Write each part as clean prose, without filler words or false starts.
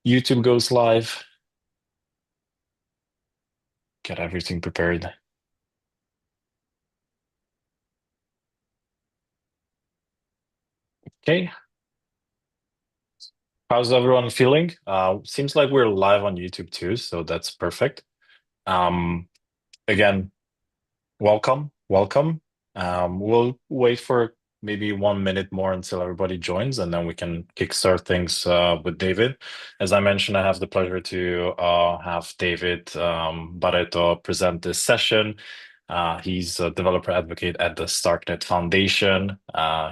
YouTube goes live. Get everything prepared. Okay. How's everyone feeling? Seems like we're live on YouTube too, so that's perfect. Um, Again, welcome, welcome. We'll wait for maybe 1 minute more until everybody joins, and then we can kickstart things with David. As I mentioned, I have the pleasure to have David Barreto present this session. He's a developer advocate at the Starknet Foundation.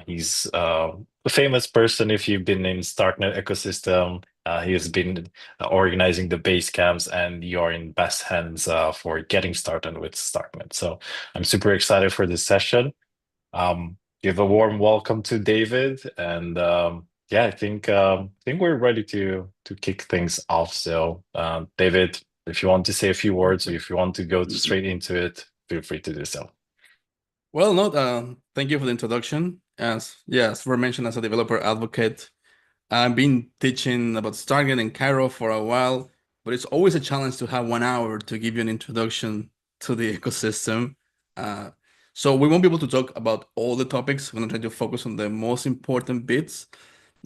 He's a famous person if you've been in Starknet ecosystem. He has been organizing the base camps, and you're in best hands for getting started with Starknet. So I'm super excited for this session. Give a warm welcome to David, and yeah, I think we're ready to kick things off. So, David, if you want to say a few words, or if you want to go straight into it, feel free to do so. Well, no, thank you for the introduction. As yes, we're mentioned as a developer advocate. I've been teaching about Starknet in Cairo for a while, but it's always a challenge to have 1 hour to give you an introduction to the ecosystem. Uh, so we won't be able to talk about all the topics. We're going to try to focus on the most important bits.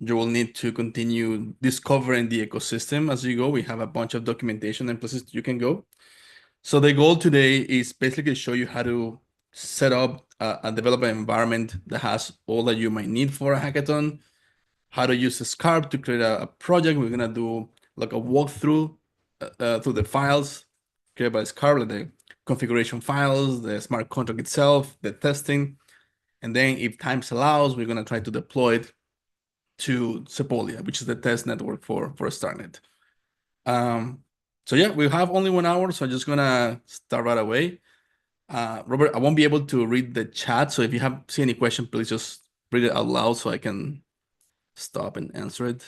You will need to continue discovering the ecosystem as you go. We have a bunch of documentation and places you can go. So the goal today is basically show you how to set up a developer environment that has all that you might need for a hackathon, how to use a Scarp to create a project. We're gonna do like a walkthrough through the files created by Scarp, like the configuration files, the smart contract itself, the testing, and then if time allows, we're gonna try to deploy it to Sepolia, which is the test network for Starknet. So yeah, we have only 1 hour, so I'm just gonna start right away. Robert, I won't be able to read the chat, so if you have see any question, please just read it out loud so I can stop and answer it.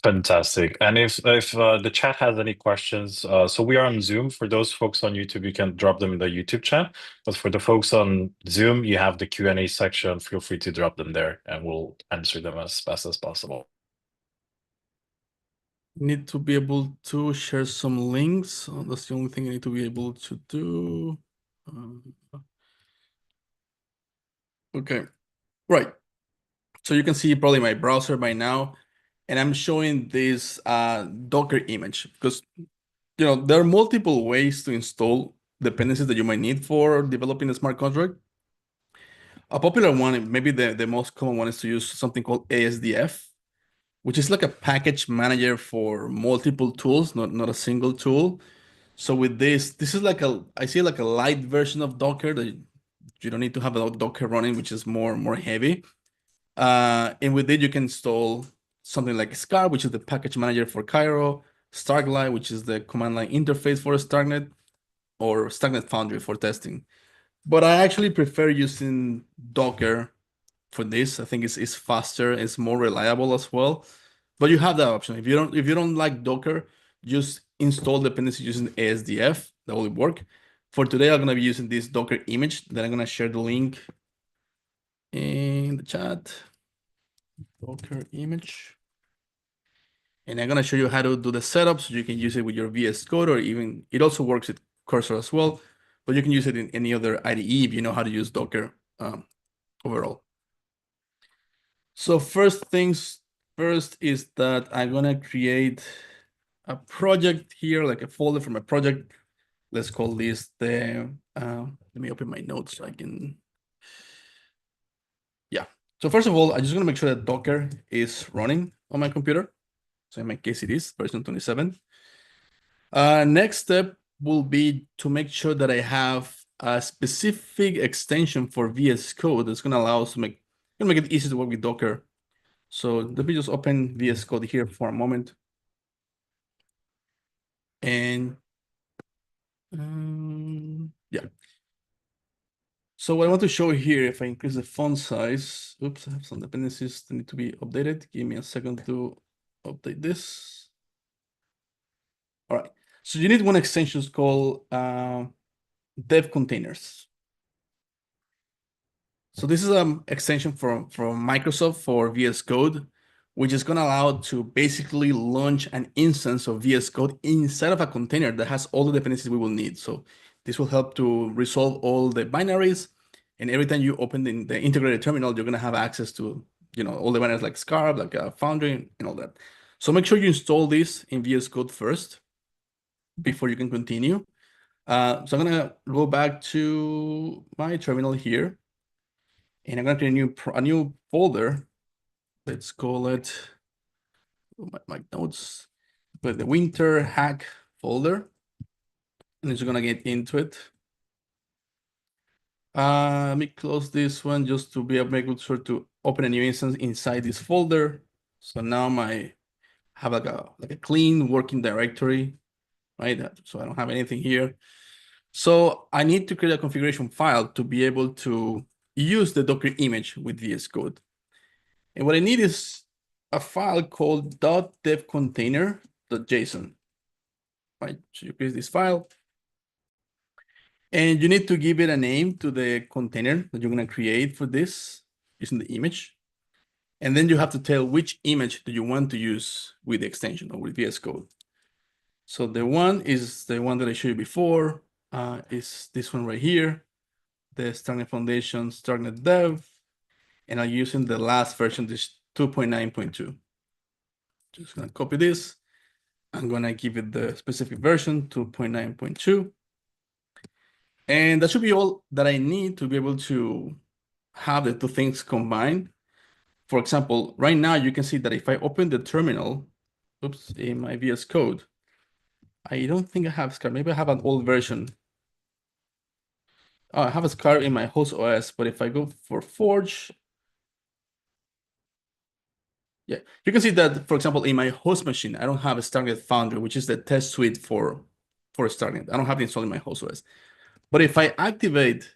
Fantastic. And if the chat has any questions, so we are on Zoom. For those folks on YouTube, you can drop them in the YouTube chat. But for the folks on Zoom, you have the Q&A section. Feel free to drop them there, and we'll answer them as fast as possible. Need to be able to share some links. So that's the only thing I need to be able to do. Um, okay, right. So you can see probably my browser by now, and I'm showing this Docker image because there are multiple ways to install dependencies that you might need for developing a smart contract. A popular one, maybe the most common one, is to use something called ASDF, which is like a package manager for multiple tools, not a single tool. So with this is like I see like a light version of Docker that you don't need to have a Docker running, which is more heavy. And with it, you can install something like Scar, which is the package manager for Cairo, Starkli, which is the command line interface for Starknet, or Starknet Foundry for testing. But I actually prefer using Docker for this. I think it's faster, it's more reliable as well. But you have that option. If you don't like Docker, just install dependencies using ASDF. That will work. For today, I'm gonna be using this Docker image that I'm gonna share the link in the chat. Docker image. And I'm gonna show you how to do the setup so you can use it with your VS Code, or even it also works with Cursor as well, but you can use it in any other IDE if you know how to use Docker overall. So first things first is that I'm gonna create a project here, like a folder from a project. Let's call this let me open my notes so I can, yeah. So first of all, I just gonna make sure that Docker is running on my computer. So in my case, it is version 27. Next step will be to make sure that I have a specific extension for VS Code that's gonna allow us to make it easy to work with Docker. So let me just open VS Code here for a moment. And yeah. So what I want to show here, if I increase the font size, oops, I have some dependencies that need to be updated. Give me a second to update this. All right. So you need one extension called dev containers. So this is an extension from Microsoft for VS Code, which is going to allow to basically launch an instance of VS Code inside of a container that has all the dependencies we will need. So this will help to resolve all the binaries. And every time you open the integrated terminal, you're going to have access to, all the binaries like Scarp, like Foundry, and all that. So make sure you install this in VS Code first before you can continue. So I'm going to go back to my terminal here, and I'm going to create a new folder. Let's call it my notes, but the winter hack folder, and it's gonna get into it. Let me close this one just to be able to make sure to open a new instance inside this folder. So now I have like a clean working directory, right? So I don't have anything here. So I need to create a configuration file to be able to use the Docker image with VS Code. And what I need is a file called .devcontainer.json. Right? So you create this file, and you need to give it a name to the container that you're going to create for this using the image. And then you have to tell which image do you want to use with the extension or with VS Code. So the one is the one that I showed you before, is this one right here, the Starknet Foundation, Starknet Dev, and I'm using the last version, this 2.9.2. Just gonna copy this. I'm gonna give it the specific version, 2.9.2. And that should be all that I need to be able to have the two things combined. For example, right now you can see that if I open the terminal, oops, in my VS Code, I don't think I have Scar. Maybe I have an old version. Oh, I have a Scar in my host OS, but if I go for Forge, yeah, you can see that, for example, in my host machine, I don't have a Starknet Foundry, which is the test suite for Starknet. I don't have it installed in my host OS. But if I activate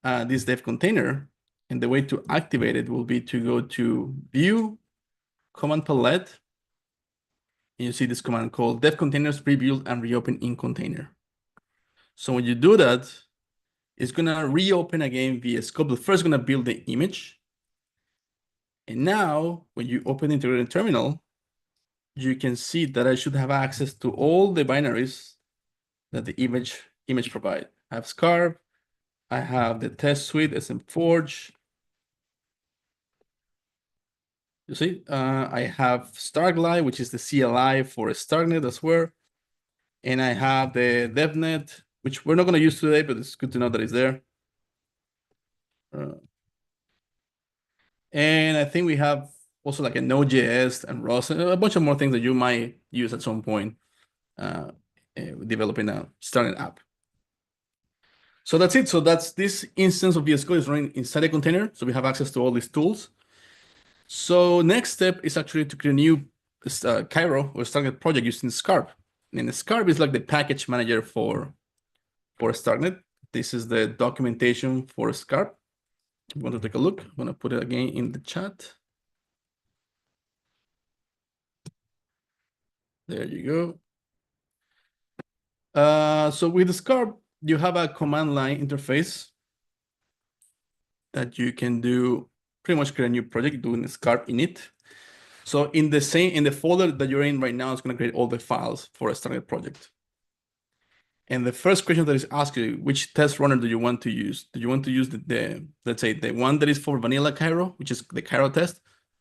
this dev container, and the way to activate it will be to go to View, Command Palette, and you see this command called dev containers rebuild and reopen in container. So when you do that, it's gonna reopen again VS Code, but first gonna build the image. And now when you open the integrated terminal, you can see that I should have access to all the binaries that the image provide. I have Scarp, I have the test suite, SM Forge. You see, I have Starkli, which is the CLI for Starknet as well. And I have the DevNet, which we're not going to use today, but it's good to know that it's there. And I think we have also like a Node.js and Rust, and a bunch of more things that you might use at some point developing a Starknet app. So that's it. So that's this instance of VS Code is running inside a container. So we have access to all these tools. So next step is actually to create a new Cairo or Starknet project using Scarp. And the Scarp is like the package manager for Starknet. This is the documentation for Scarp. If you want to take a look, I'm going to put it again in the chat. There you go. So with the Scarp, you have a command line interface that you can do pretty much create a new project doing Scarp init. So in the folder that you're in right now, it's going to create all the files for a Starknet project. And the first question that is asked you, which test runner do you want to use? Do you want to use let's say the one that is for vanilla Cairo, which is the Cairo test,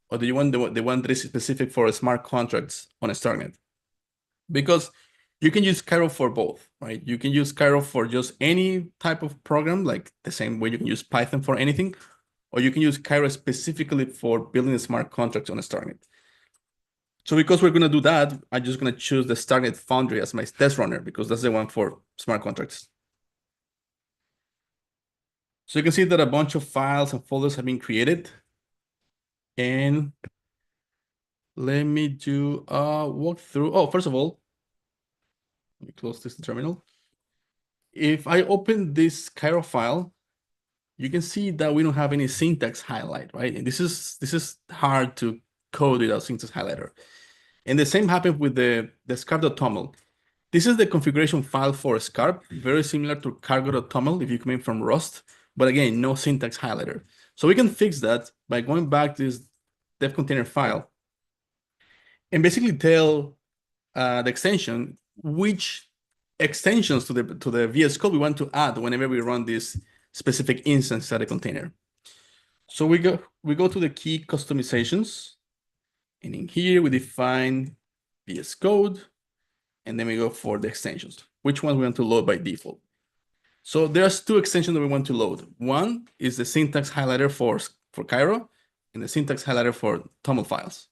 or do you want the one that is specific for smart contracts on a Starknet? Because you can use Cairo for both, right? You can use Cairo for just any type of program, like the same way you can use Python for anything, or you can use Cairo specifically for building smart contracts on a Starknet. So because we're going to do that, I'm just going to choose the Starknet Foundry as my test runner because that's the one for smart contracts. So you can see that a bunch of files and folders have been created. And let me do a walkthrough. Oh, first of all, let me close this terminal. If I open this Cairo file, you can see that we don't have any syntax highlight, right? And this is hard to code without syntax highlighter. And the same happened with the scarp.toml. This is the configuration file for Scarp, very similar to cargo.toml if you come in from Rust, but again, no syntax highlighter. So we can fix that by going back to this dev container file and basically tell the extension which extensions to the VS Code we want to add whenever we run this specific instance at a container. So we go to the key customizations, and in here we define VS Code, and then we go for the extensions, which one we want to load by default. So there's two extensions that we want to load. One is the syntax highlighter for Cairo, and the syntax highlighter for TOML files.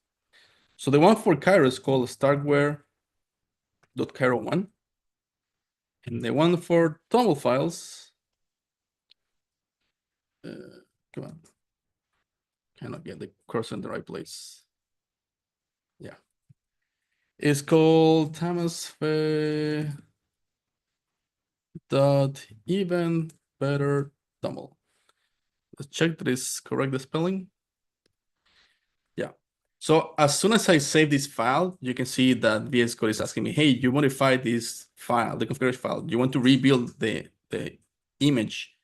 So the one for Cairo is called starkware.cairo1, and the one for TOML files, come on, cannot get the cursor in the right place. Yeah, it's called dot even better TOML. Let's check that is correct the spelling. Yeah. So as soon as I save this file, you can see that VS Code is asking me, hey, you modified this file, the configuration file. You want to rebuild the image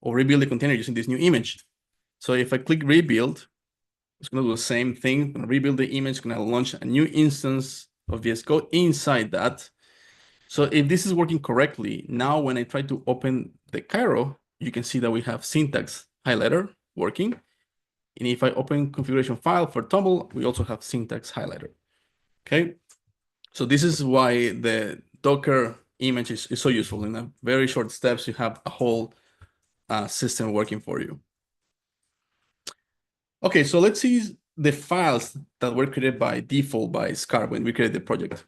or rebuild the container using this new image. So if I click rebuild, it's going to do the same thing. I'm going to rebuild the image, going to launch a new instance of VS Code inside that. So if this is working correctly, now when I try to open the Cairo, you can see that we have syntax highlighter working. And if I open configuration file for TOML, we also have syntax highlighter. Okay. So this is why the Docker image is so useful. In a very short steps, you have a whole system working for you. Okay, so let's see the files that were created by default by Scar when we created the project.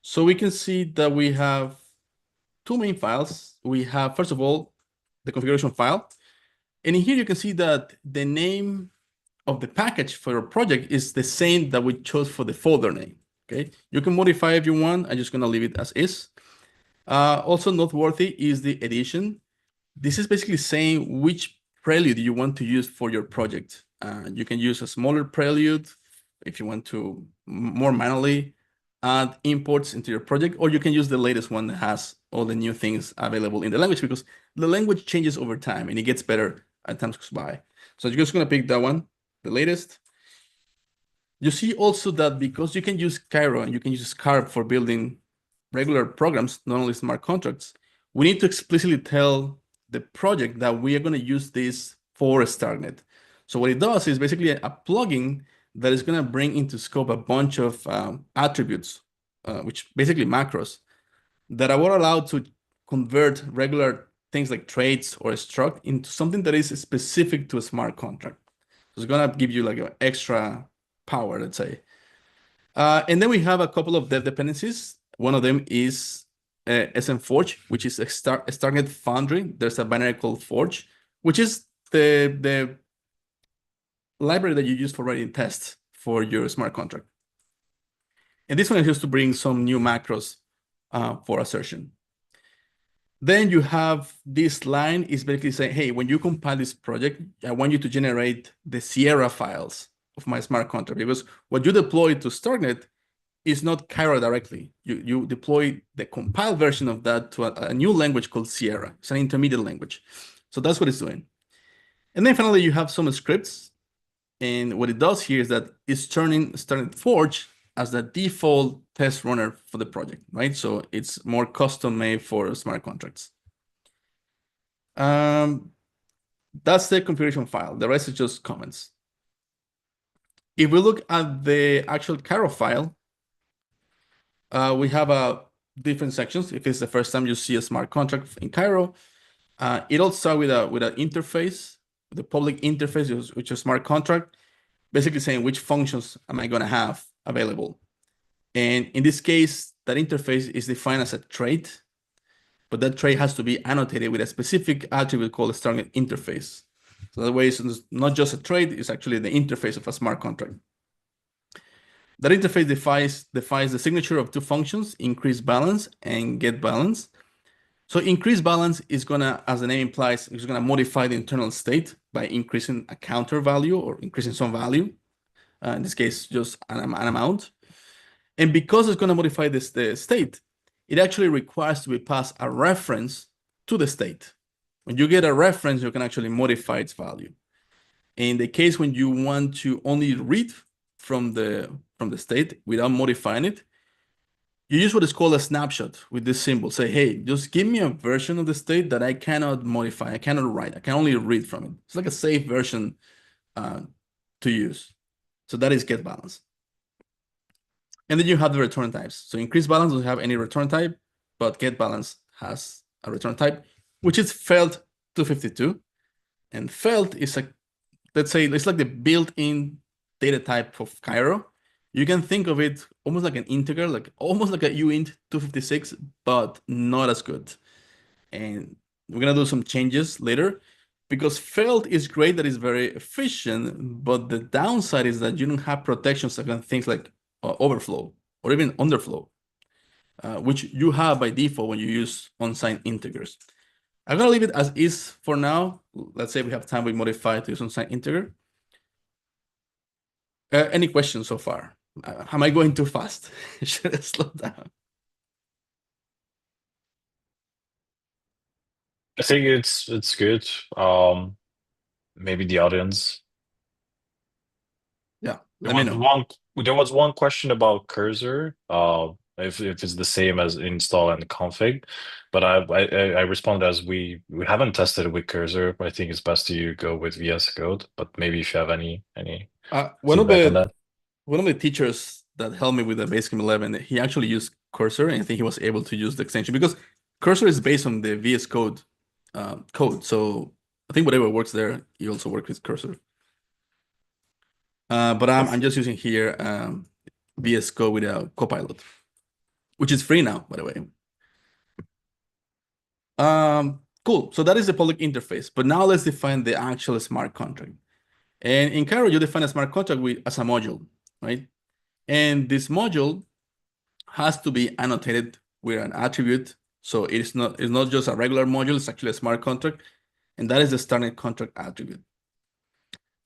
So we can see that we have two main files. We have, first of all, the configuration file. And in here you can see that the name of the package for your project is the same that we chose for the folder name. Okay, you can modify if you want. I'm just gonna leave it as is. Also noteworthy is the edition. This is basically saying which prelude you want to use for your project. You can use a smaller prelude if you want to more manually add imports into your project, or you can use the latest one that has all the new things available in the language, because the language changes over time and it gets better as time goes by. So you're just gonna pick that one, the latest. You see also that because you can use Cairo and you can use Scarp for building regular programs, not only smart contracts, we need to explicitly tell the project that we are going to use this for Starknet. So what it does is basically a plugin that is going to bring into scope a bunch of attributes, which basically macros, that are allowed to convert regular things like traits or a struct into something that is specific to a smart contract. So it's going to give you like an extra power, let's say. And then we have a couple of dev dependencies. One of them is SMForge, which is a Starknet Foundry. There's a binary called Forge, which is the library that you use for writing tests for your smart contract. And this one is just to bring some new macros for assertion. Then you have this line is basically saying, hey, when you compile this project, I want you to generate the Sierra files of my smart contract, because what you deploy to Starknet is not Cairo directly. You deploy the compiled version of that to a new language called Sierra. It's an intermediate language. So that's what it's doing. And then finally, you have some scripts. And what it does here is that it's turning Starknet Forge as the default test runner for the project, right? So it's more custom made for smart contracts. That's the configuration file. The rest is just comments. If we look at the actual Cairo file, we have different sections. If it's the first time you see a smart contract in Cairo, it'll start with an interface, the public interface, which is a smart contract, basically saying which functions am I going to have available. And in this case, that interface is defined as a trait, but that trait has to be annotated with a specific attribute called a Starknet interface. So that way, it's not just a trait, it's actually the interface of a smart contract. That interface defines the signature of two functions, increase balance and get balance. So increase balance is gonna, as the name implies, is gonna modify the internal state by increasing a counter value or increasing some value. In this case, just an amount. And because it's gonna modify the state, it actually requires to be passed a reference to the state. When you get a reference, you can actually modify its value. In the case when you want to only read from the state without modifying it, you use what is called a snapshot with this symbol. Say, hey, just give me a version of the state that I cannot modify, I cannot write, I can only read from it. It's like a safe version to use. So that is get balance. And then you have the return types. So increase balance doesn't have any return type, but get balance has a return type, which is felt 252. And felt is like, let's say, it's like the built-in data type of Cairo. You can think of it almost like an integer, like almost like a uint 256, but not as good. And we're gonna do some changes later because felt is great, that is very efficient, but the downside is that you don't have protections against things like overflow or even underflow, which you have by default when you use unsigned integers. I'm gonna leave it as is for now. Let's say we have time, we modify it to use unsigned integer. Any questions so far? Am I going too fast? Should I slow down? I think it's good. Maybe the audience. Yeah, There let me was know. one question about cursor, if it's the same as install and config, but I responded as we haven't tested it with cursor. I think it's best to go with VS Code, but maybe if you have any Uh, one of feedback on the that. one of the teachers that helped me with the Basecamp 11, he actually used Cursor, and I think he was able to use the extension because Cursor is based on the VS Code code. So I think whatever works there, you also work with Cursor. But I'm just using here VS Code with a Copilot, which is free now, by the way. Cool. So that is the public interface. But now let's define the actual smart contract. And in Cairo, you define a smart contract as a module, right? And this module has to be annotated with an attribute. So it's not just a regular module, it's actually a smart contract. And that is the Starknet contract attribute.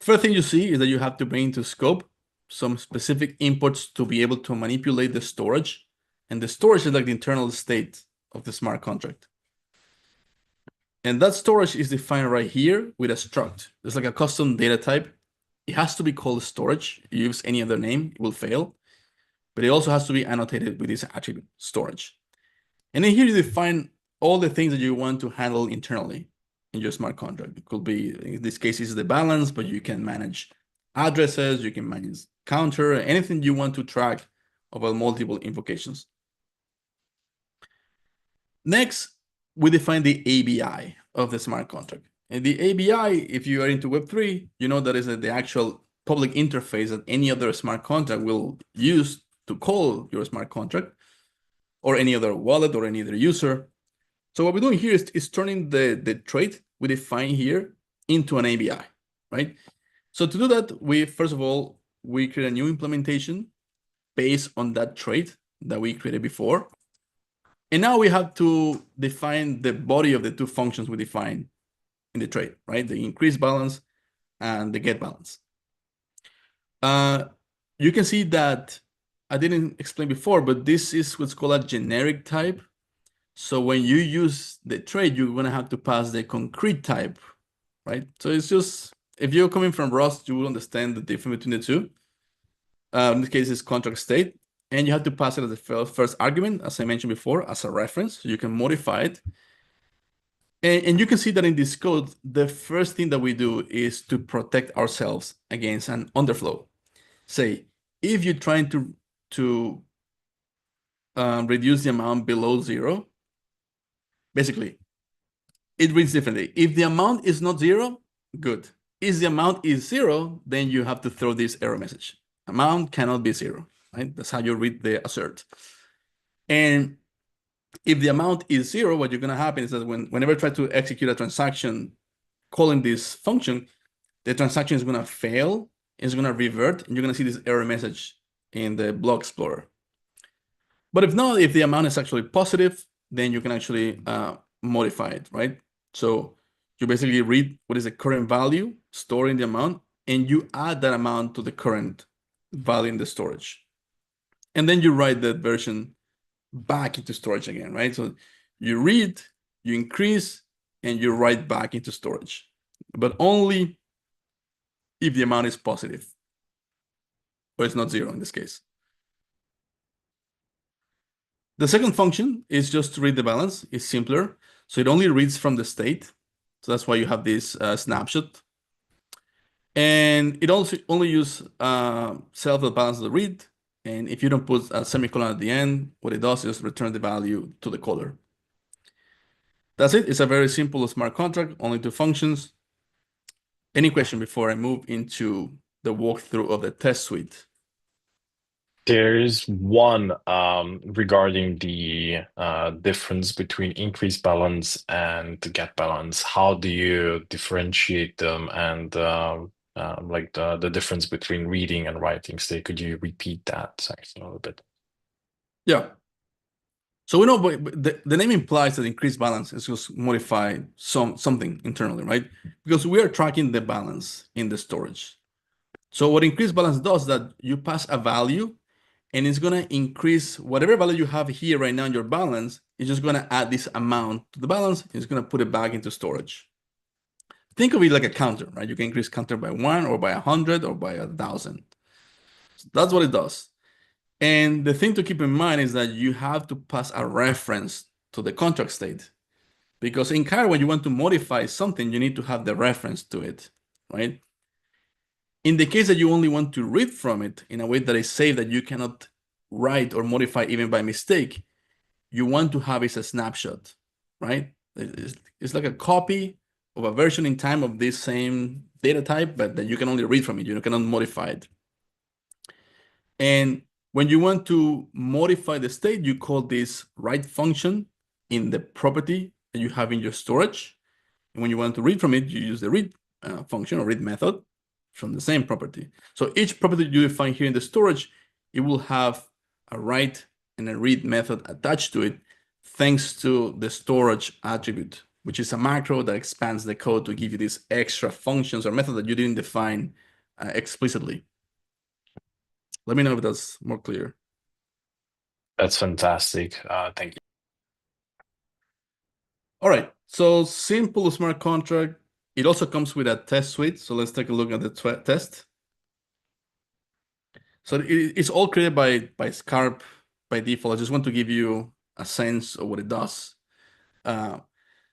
First thing you see is that you have to bring into scope some specific inputs to be able to manipulate the storage. And the storage is like the internal state of the smart contract. And that storage is defined right here with a struct. It's like a custom data type. It has to be called storage. You use any other name, it will fail. But it also has to be annotated with this attribute, storage. And then here you define all the things that you want to handle internally in your smart contract. It could be, in this case, is the balance, but you can manage addresses, you can manage counter, anything you want to track about multiple invocations. Next, we define the ABI of the smart contract. And the ABI, if you are into Web3, you know that is the actual public interface that any other smart contract will use to call your smart contract, or any other wallet or any other user. So what we're doing here is turning the trait we define here into an ABI, right? So to do that, first of all, we create a new implementation based on that trait that we created before. And now we have to define the body of the two functions we define in the trait, right? The increase balance and the get balance. You can see that I didn't explain before, but this is what's called a generic type. So when you use the trait, you're going to have to pass the concrete type, right? So it's just, if you're coming from Rust, you will understand the difference between the two. In this case, it's contract state. And you have to pass it as the first argument, as I mentioned before, as a reference. So you can modify it. And you can see that in this code, the first thing that we do is to protect ourselves against an underflow. Say, if you're trying to reduce the amount below zero, basically, it reads differently. If the amount is not zero, good. If the amount is zero, then you have to throw this error message. Amount cannot be zero, right? That's how you read the assert. And if the amount is zero, what you're going to happen is that whenever you try to execute a transaction calling this function, the transaction is going to fail, it's going to revert, and you're going to see this error message in the block explorer. But if not, if the amount is actually positive, then you can actually modify it, right? So you basically read what is the current value, storing the amount, and you add that amount to the current value in the storage. And then you write that version back into storage again, right? So you read, you increase, and you write back into storage, but only if the amount is positive. or it's not zero in this case. The second function is just to read the balance. It's simpler. So it only reads from the state. So that's why you have this snapshot. And it also only use self-balance the read. And if you don't put a semicolon at the end, what it does is return the value to the caller. That's it. It's a very simple smart contract, only two functions. Any question before I move into the walkthrough of the test suite? There's one regarding the difference between increase balance and the get balance. How do you differentiate them and like the difference between reading and writing state? Could you repeat that section a little bit? Yeah. So we know but the name implies that increased balance is just modify something internally, right? Because we are tracking the balance in the storage. So what increased balance does is that you pass a value and it's gonna increase whatever value you have here right now in your balance, it's just gonna add this amount to the balance, it's gonna put it back into storage. Think of it like a counter, right? You can increase counter by 1 or by 100 or by 1,000. So that's what it does. And the thing to keep in mind is that you have to pass a reference to the contract state. Because in Cairo, when you want to modify something, you need to have the reference to it, right? In the case that you only want to read from it in a way that is safe that you cannot write or modify even by mistake, you want to have is a snapshot, right? It's like a copy of a version in time of this same data type, but that you can only read from it. You cannot modify it. And when you want to modify the state, you call this write function in the property that you have in your storage. And when you want to read from it, you use the read function or read method from the same property. So each property you define here in the storage, it will have a write and a read method attached to it, thanks to the storage attribute, which is a macro that expands the code to give you these extra functions or methods that you didn't define explicitly. Let me know if that's more clear. That's fantastic. Thank you. All right, so simple smart contract. It also comes with a test suite. So let's take a look at the test. So it's all created by Scarp by default. I just want to give you a sense of what it does.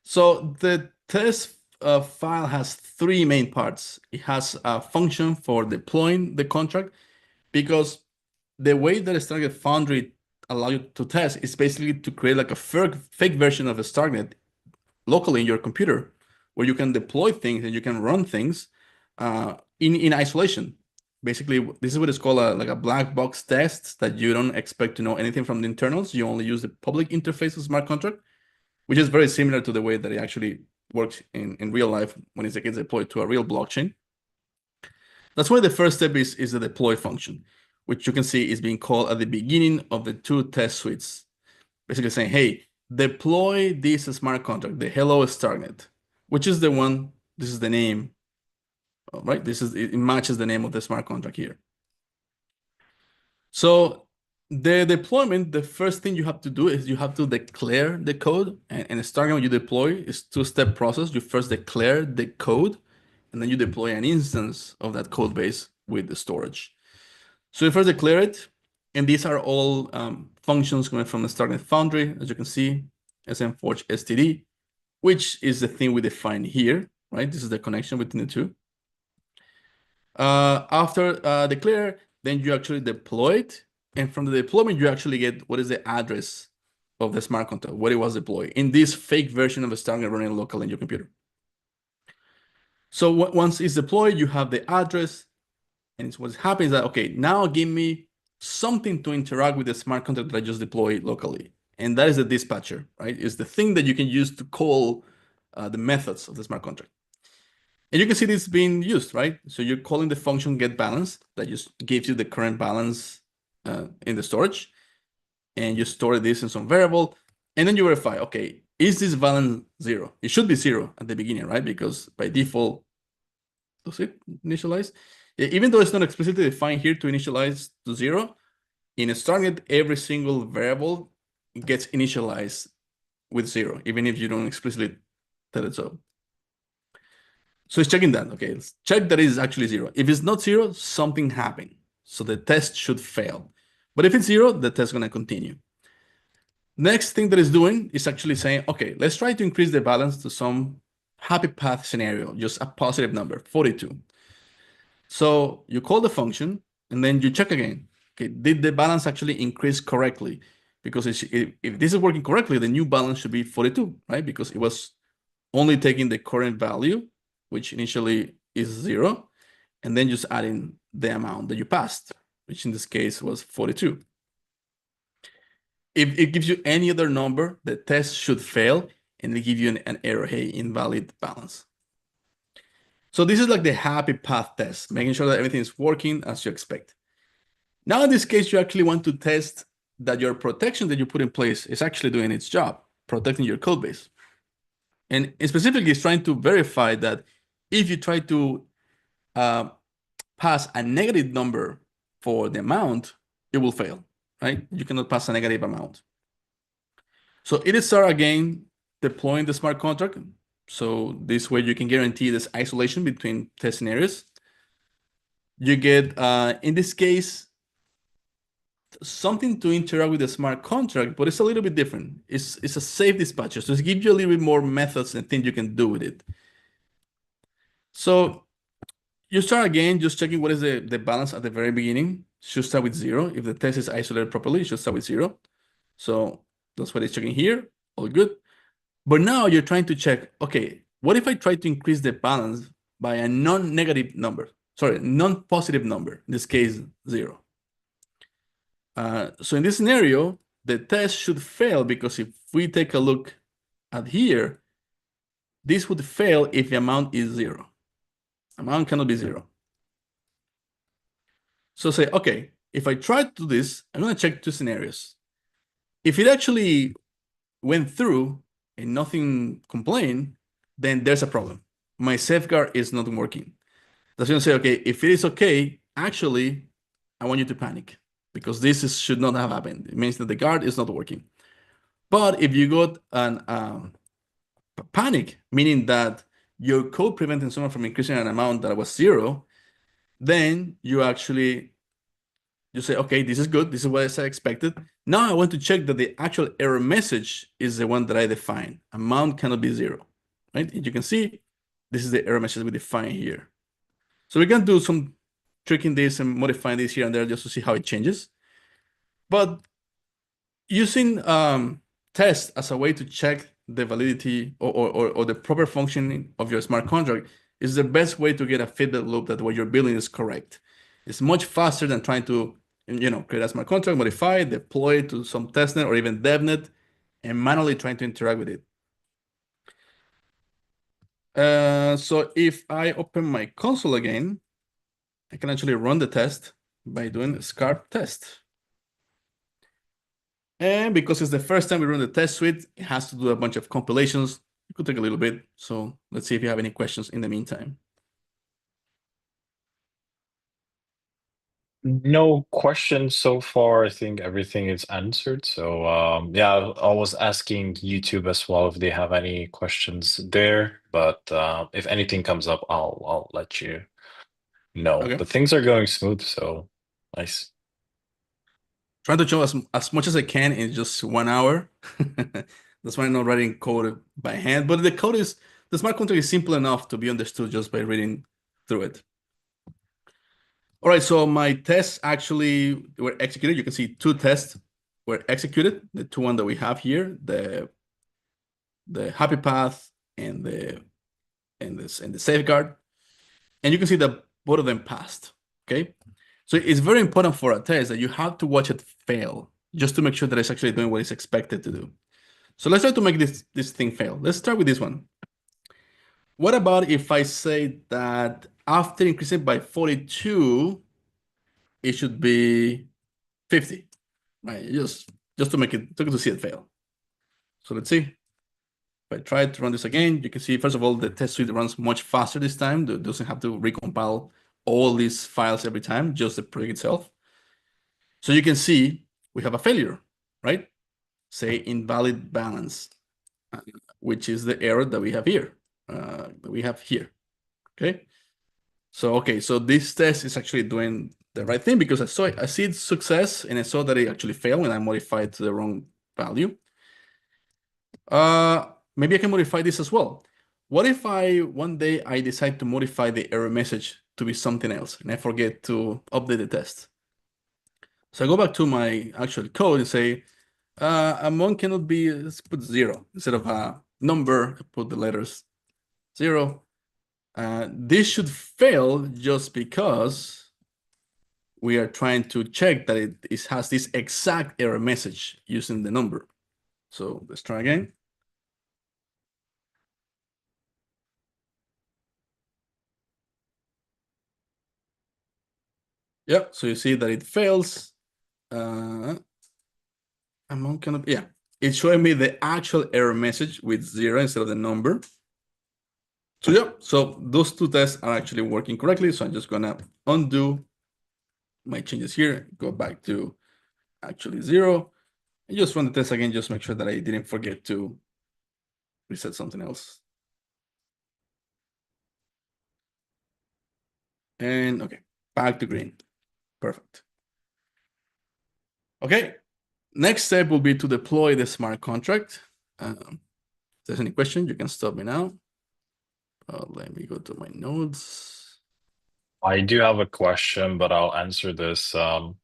So the test file has three main parts. It has a function for deploying the contract, because the way that Starknet Foundry allow you to test is basically to create like a fake version of a Starknet locally in your computer, where you can deploy things and you can run things in isolation. Basically, this is what is called like a black box test, that you don't expect to know anything from the internals. You only use the public interface of smart contract, which is very similar to the way that it actually works in real life when it gets deployed to a real blockchain. That's why the first step is the deploy function, which you can see is being called at the beginning of the two test suites. Basically saying, hey, deploy this smart contract, the hello Starknet, which is the one, this is the name, right? It matches the name of the smart contract here. So the deployment, the first thing you have to do is you have to declare the code. And Starknet, when you deploy, is two-step process. You first declare the code, and then you deploy an instance of that code base with the storage. So you first declare it, and these are all functions coming from the Starknet Foundry, as you can see, smforge std, which is the thing we define here, right? This is the connection between the two. After declare, then you actually deploy it, and from the deployment, you actually get what is the address of the smart contract, where it was deployed in this fake version of the Starknet running local in your computer. So once it's deployed, you have the address, and what's happening is that, okay, now give me something to interact with the smart contract that I just deployed locally. And that is the dispatcher, right? It's the thing that you can use to call the methods of the smart contract. And you can see this being used, right? So you're calling the function get balance that just gives you the current balance in the storage. And you store this in some variable. And then you verify, okay, is this balance 0? It should be 0 at the beginning, right? Because by default, does it initialize? Even though it's not explicitly defined here to initialize to 0, in Starknet, every single variable gets initialized with 0, even if you don't explicitly tell it so. So it's checking that. Okay, let's check that it is actually 0. If it's not 0, something happened. So the test should fail. But if it's 0, the test is going to continue. Next thing that it's doing is actually saying, okay, let's try to increase the balance to some happy path scenario, just a positive number, 42. So you call the function and then you check again. Okay, did the balance actually increase correctly? Because if this is working correctly, the new balance should be 42, right? Because it was only taking the current value, which initially is 0, and then just adding the amount that you passed, which in this case was 42. If it gives you any other number, the test should fail and they give you an error, hey, invalid balance. So this is like the happy path test, making sure that everything is working as you expect. Now, in this case, you actually want to test that your protection that you put in place is actually doing its job, protecting your code base. And specifically, it's trying to verify that if you try to pass a negative number for the amount, it will fail, right? You cannot pass a negative amount. So it is start again deploying the smart contract. So this way you can guarantee this isolation between test scenarios. You get, in this case, something to interact with the smart contract, but it's a little bit different. It's a safe dispatcher. So it gives you a little bit more methods and things you can do with it. So you start again, just checking what is the balance at the very beginning. Should start with 0. If the test is isolated properly, it should start with 0. So that's what it's checking here. All good. But now you're trying to check, okay, what if I try to increase the balance by a non-negative number? Sorry, non-positive number, in this case, 0. So in this scenario, the test should fail because if we take a look at here, this would fail if the amount is 0. Amount cannot be 0. So say, okay, if I try to do this, I'm going to check 2 scenarios. If it actually went through and nothing complained, then there's a problem. My safeguard is not working. That's going to say, okay, if it is okay, actually, I want you to panic because should not have happened. It means that the guard is not working. But if you got an panic, meaning that your code preventing someone from increasing an amount that was 0, then you say, okay, this is good. This is what I expected. Now I want to check that the actual error message is the one that I define. Amount cannot be 0, right? And you can see this is the error message we define here. So we can do some tricking this and modifying this here and there just to see how it changes. But using tests as a way to check the validity or the proper functioning of your smart contract is the best way to get a feedback loop that what you're building is correct. It's much faster than trying to create a smart contract, modify it, deploy it to some testnet or even devnet, and manually trying to interact with it. So if I open my console again, I can actually run the test by doing scarp test. And because it's the first time we run the test suite, it has to do a bunch of compilations. It could take a little bit. So let's see if you have any questions in the meantime. No questions so far. I think everything is answered. So yeah, I was asking YouTube as well if they have any questions there, but if anything comes up, I'll let you know. Okay. But things are going smooth, so nice. Trying to show as much as I can in just 1 hour. That's why I'm not writing code by hand. But the smart contract is simple enough to be understood just by reading through it. All right, so my tests actually were executed. You can see 2 tests were executed. The 2 ones that we have here, the happy path and the safeguard. And you can see that both of them passed. Okay. So it's very important for a test that you have to watch it fail just to make sure that it's actually doing what it's expected to do. So let's try to make this thing fail. Let's start with this one. What about if I say that after increasing by 42, it should be 50, right? Just to make it, to see it fail. So let's see. If I try to run this again, you can see, first of all, the test suite runs much faster this time. It doesn't have to recompile all these files every time, just the project itself. So you can see we have a failure, right? Say invalid balance, which is the error that we have here. Okay. So, okay, so this test is actually doing the right thing because I see its success and I saw that it actually failed and I modified to the wrong value. Maybe I can modify this as well. What if one day I decide to modify the error message to be something else and I forget to update the test? So I go back to my actual code and say, amount cannot be, let's put 0 instead of a number, put the letters 0. This should fail just because we are trying to check that it has this exact error message using the number. So let's try again. Yep, so you see that it fails. Amount cannot, yeah. It's showing me the actual error message with 0 instead of the number. So yeah, so those two tests are actually working correctly. So I'm just gonna undo my changes here, go back to actually 0, and just run the test again, just make sure that I didn't forget to reset something else. And okay, back to green. Perfect. Okay, next step will be to deploy the smart contract. If there's any question, you can stop me now. Let me go to my nodes. I do have a question, but I'll answer this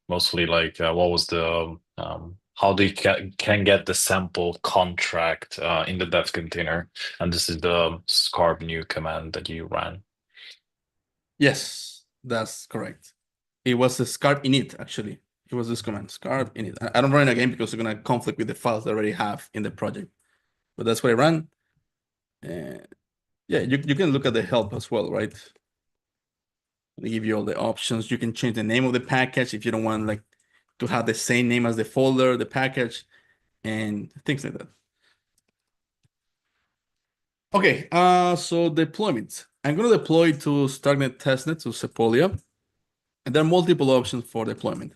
mostly like what was the how they can get the sample contract in the dev container, and this is the scarp new command that you ran. Yes, that's correct. It was the scarp init, actually. It was this command, scarp init. I don't run it again because it's going to conflict with the files I already have in the project. But that's what I ran. And yeah, you can look at the help as well, right? They give you all the options. You can change the name of the package if you don't want like to have the same name as the folder, the package, and things like that. Okay, so deployment. I'm going to deploy to Starknet testnet to Sepolia. And there are multiple options for deployment.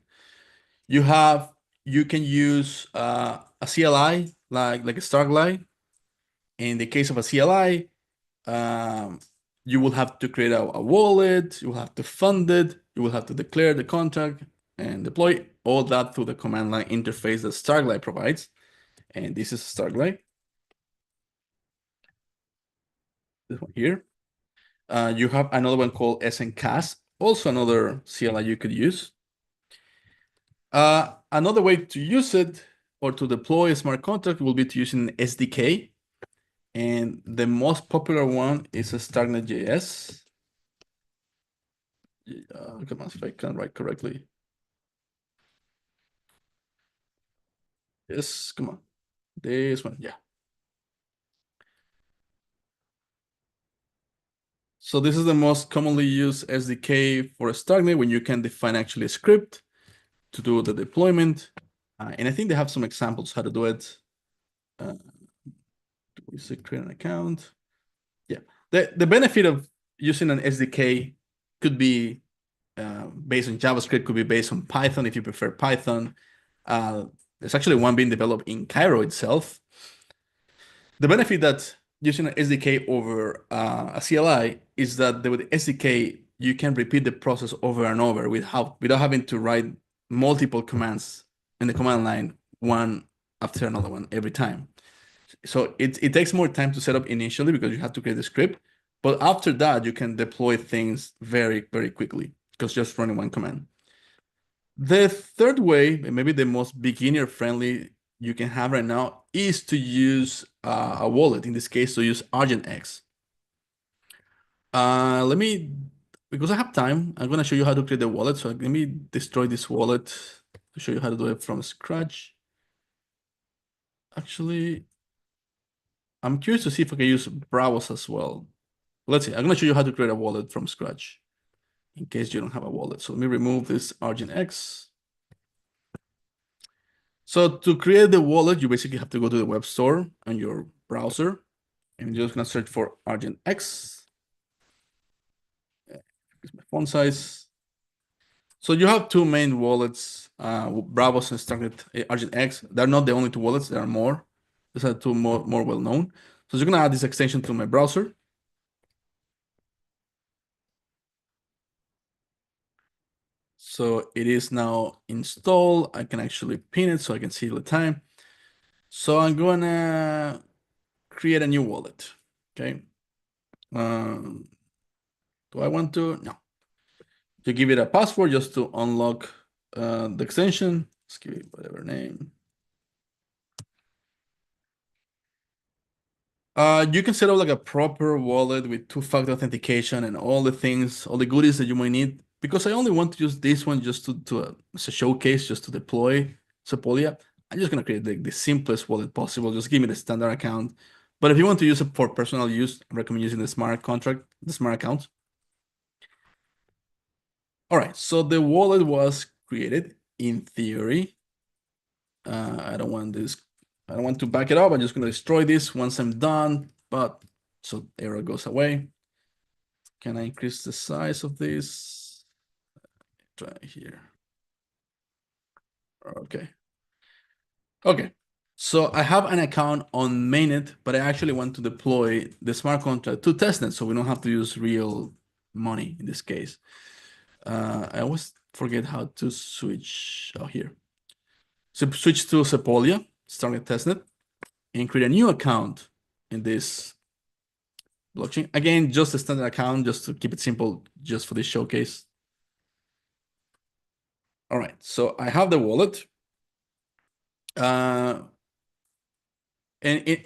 You can use a CLI like a Starkli. In the case of a CLI, you will have to create a wallet, you will have to fund it, you will have to declare the contract and deploy all that through the command line interface that Starkli provides. And this is Starkli. This one here. You have another one called SNCAS, also another CLI you could use. Another way to use it or to deploy a smart contract will be to use an SDK. And the most popular one is a Starknet.js. Come on, if I can write correctly. Yes, come on. This one, yeah. So this is the most commonly used SDK for a Starknet when you can define actually a script to do the deployment. And I think they have some examples how to do it. We say create an account. Yeah, the benefit of using an SDK could be based on JavaScript, could be based on Python if you prefer Python. There's actually one being developed in Cairo itself. The benefit that using an SDK over a CLI is that with SDK, you can repeat the process over and over without having to write multiple commands in the command line, one after another one every time. So it takes more time to set up initially because you have to create the script. But after that, you can deploy things very, very quickly because just running one command. The third way, and maybe the most beginner friendly you can have right now, is to use a wallet. In this case, to use ArgentX. Because I have time, I'm gonna show you how to create the wallet. So let me destroy this wallet to show you how to do it from scratch. Actually, I'm curious to see if I can use Bravos as well. Let's see, I'm gonna show you how to create a wallet from scratch in case you don't have a wallet. So let me remove this ArgentX. So to create the wallet, you basically have to go to the web store on your browser and you're just gonna search for ArgentX. Here's my font size. So you have two main wallets, Bravos and Starknet ArgentX. They're not the only two wallets, there are more. These are two more well-known. So you're gonna add this extension to my browser. So it is now installed. I can actually pin it so I can see all the time. So I'm gonna create a new wallet. Okay. Um, do I want to? No. To give it a password just to unlock the extension. Let's give it whatever name. You can set up like a proper wallet with two-factor authentication and all the things, all the goodies that you might need. Because I only want to use this one just as a showcase, just to deploy Sepolia. I'm just gonna create the simplest wallet possible. Just give me the standard account. But if you want to use it for personal use, I recommend using the smart contract, the smart account. All right, so the wallet was created in theory. I don't want this. I don't want to back it up. I'm just gonna destroy this once I'm done. But so error goes away. Can I increase the size of this? Try here. Okay. Okay. So I have an account on mainnet, but I actually want to deploy the smart contract to testnet, so we don't have to use real money in this case. I always forget how to switch. Oh, here. So switch to Sepolia, Starknet testnet, and create a new account in this blockchain. Again, just a standard account, just to keep it simple, just for this showcase. All right, so I have the wallet. And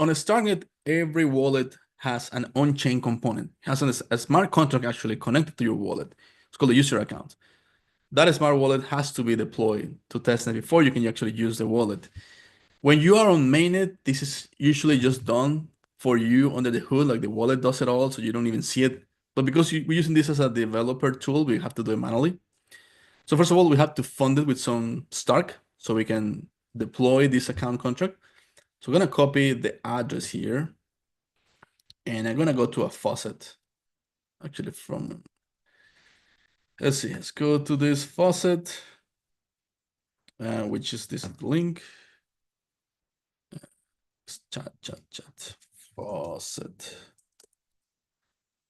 on a Starknet, every wallet has an on-chain component. It has a smart contract actually connected to your wallet. It's called a user account. That smart wallet has to be deployed to testnet before you can actually use the wallet. When you are on mainnet, this is usually just done for you under the hood, like the wallet does it all, so you don't even see it. But because we're using this as a developer tool, we have to do it manually. So first of all, we have to fund it with some Stark so we can deploy this account contract. So we're gonna copy the address here, and I'm gonna go to a faucet. Actually, let's see, let's go to this faucet, which is this link. Chat, faucet.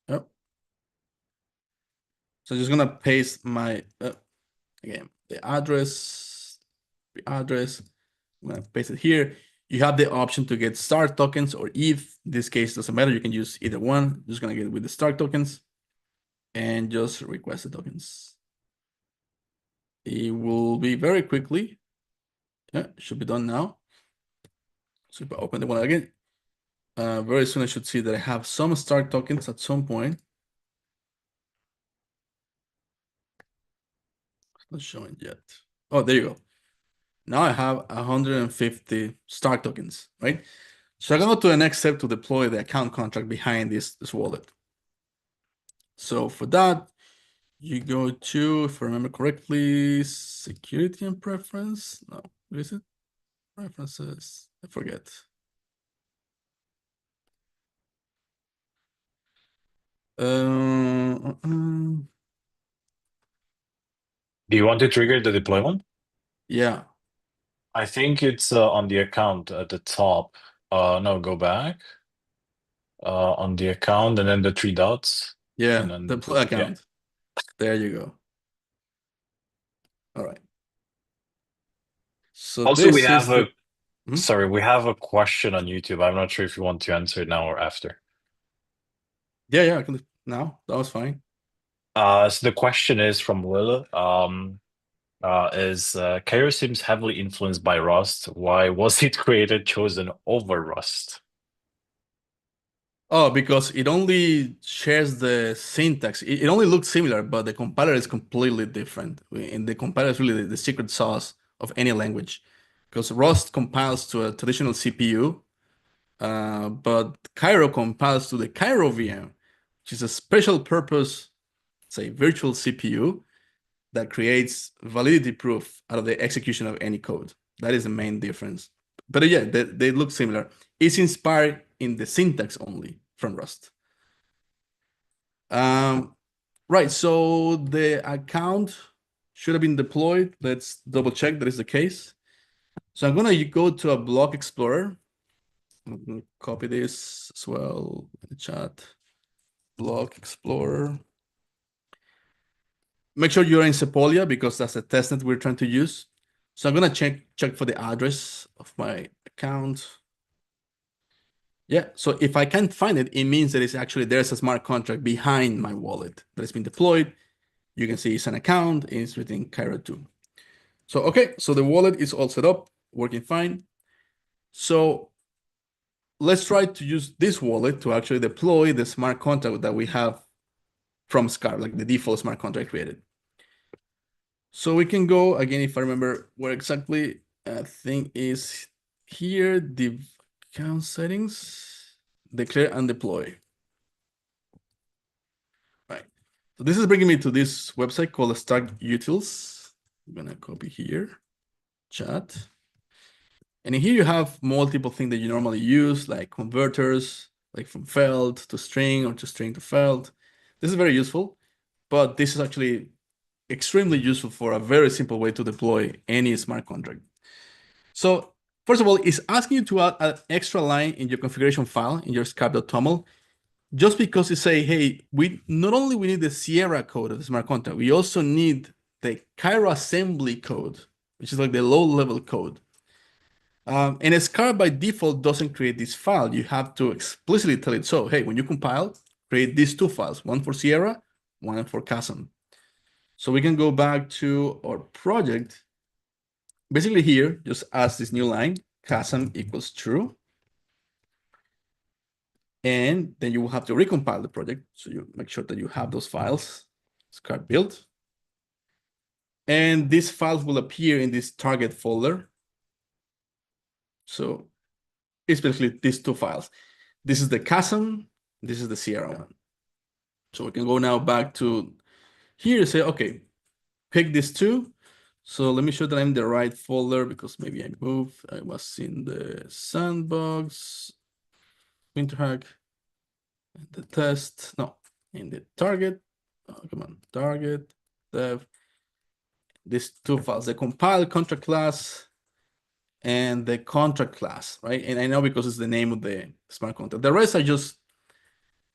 Yep. So I'm just gonna paste my again the address. I'm gonna paste it here. You have the option to get Stark tokens or ETH. In this case, doesn't matter. You can use either one. I'm just gonna get it with the Stark tokens and just request the tokens. It will be very quickly. Yeah, it should be done now. So if I open the one again, very soon I should see that I have some Stark tokens at some point. It's not showing yet. Oh, there you go. Now I have 150 Stark tokens, right? So I go to the next step to deploy the account contract behind this wallet. So for that, you go to, if I remember correctly, security and preference. No, what is it? Preferences. I forget. Do you want to trigger the deployment? Yeah, I think it's on the account at the top. No, go back. On the account and then the three dots. And yeah, then, deploy yeah. account. There you go. All right. So Also, we this have is a, the, mhm. sorry, we have a question on YouTube. I'm not sure if you want to answer it now or after. Yeah, I can now. That was fine. So the question is from Lila. Cairo seems heavily influenced by Rust. Why was it created chosen over Rust? Oh, because it only shares the syntax. It only looks similar, but the compiler is completely different. And the compiler is really the secret sauce of any language. Because Rust compiles to a traditional CPU, but Cairo compiles to the Cairo VM, which is a special purpose, say, virtual CPU that creates validity proof out of the execution of any code. That is the main difference. But yeah, they look similar. It's inspired in the syntax only from Rust. Right, so the account should have been deployed. Let's double check that is the case. So I'm gonna go to a block explorer. I'm gonna copy this as well in the chat. Block explorer. make sure you're in Sepolia because that's the testnet we're trying to use. So I'm gonna check for the address of my account. Yeah, so if I can't find it, it means that it's actually there's a smart contract behind my wallet that has been deployed. You can see it's an account, and it's within Cairo 2. So okay, so the wallet is all set up, working fine. So let's try to use this wallet to actually deploy the smart contract that we have from Scar, like the default smart contract created. So we can go again, if I remember where exactly, I think is here, the account settings, declare and deploy. Right. So this is bringing me to this website called Stark Utils. I'm gonna copy here, chat. And in here you have multiple things that you normally use, like converters, like from felt to string or to string to felt. This is very useful, but this is actually extremely useful for a very simple way to deploy any smart contract. So first of all, it's asking you to add an extra line in your configuration file in your scarp.toml, just because you say, hey, we not only we need the Sierra code of the smart contract, we also need the Cairo assembly code, which is like the low-level code. And Scarp by default doesn't create this file. You have to explicitly tell it, so hey, when you compile, create these two files, one for Sierra, one for Chasm. So we can go back to our project. Basically here, just ask this new line, Chasm equals true. And then you will have to recompile the project. So you make sure that you have those files, Scarp build. And these files will appear in this target folder. So it's basically these two files. This is the Chasm, this is the Sierra one. So we can go now back to here and say, okay, pick these two. So let me show that I'm in the right folder because maybe I moved. I was in the sandbox, WinterHack, the test. No, in the target. Oh, come on, target, dev. These two files, the compile contract class and the contract class, right? And I know because it's the name of the smart contract. The rest are just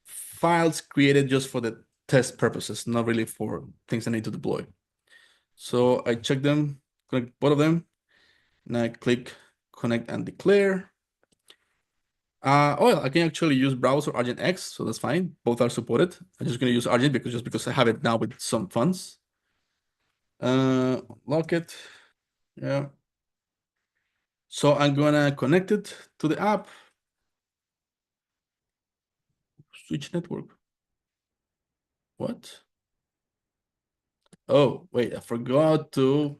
files created just for the test purposes, not really for things I need to deploy. So I check them, connect both of them, and I click connect and declare. I can actually use browse or Argent X, so that's fine. Both are supported. I'm just gonna use Argent because I have it now with some funds. Lock it. Yeah. So I'm gonna connect it to the app. Switch network. What? Oh, wait, I forgot to